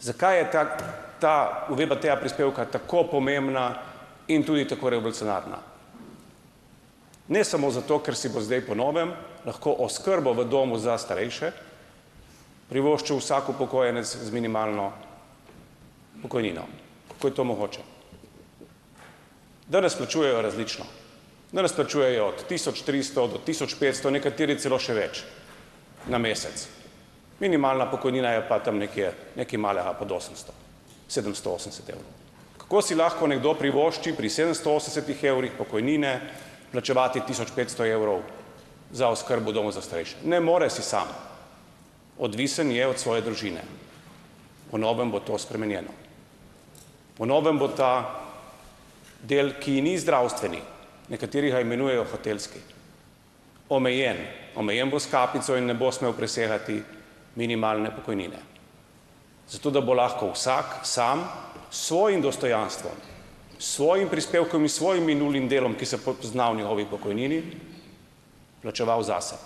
Zakaj je ta uvedba tega prispevka tako pomembna in tudi tako revolucionarna? Ne samo zato, ker si bo zdaj po novem lahko oskrbo v domu za starejše privoščil vsak upokojenec z minimalno pokojnino. Kako je to mogoče? Danes plačujejo različno. Danes plačujejo od 1300 do 1500, nekateri celo še več na mesec. Minimalna pokojnina je pa tam nekaj malega pod 800, 780 evrov. Kako si lahko nekdo privošči pri 780 evrih pokojnine plačevati 1500 evrov za oskrbo v domu za starejše? Ne more si sam. Odvisen je od svoje družine. Po novem bo to spremenjeno. Po novem bo ta del, ki ni zdravstveni, nekateri ga imenujejo hotelski, omejen. Omejen bo s kapico in ne bo smel presegati minimalne pokojnine. Zato, da bo lahko vsak sam s svojim dostojanstvom, s svojim prispevkom in svojim minulim delom, ki se pozna v njegovi pokojnini, plačeval zase.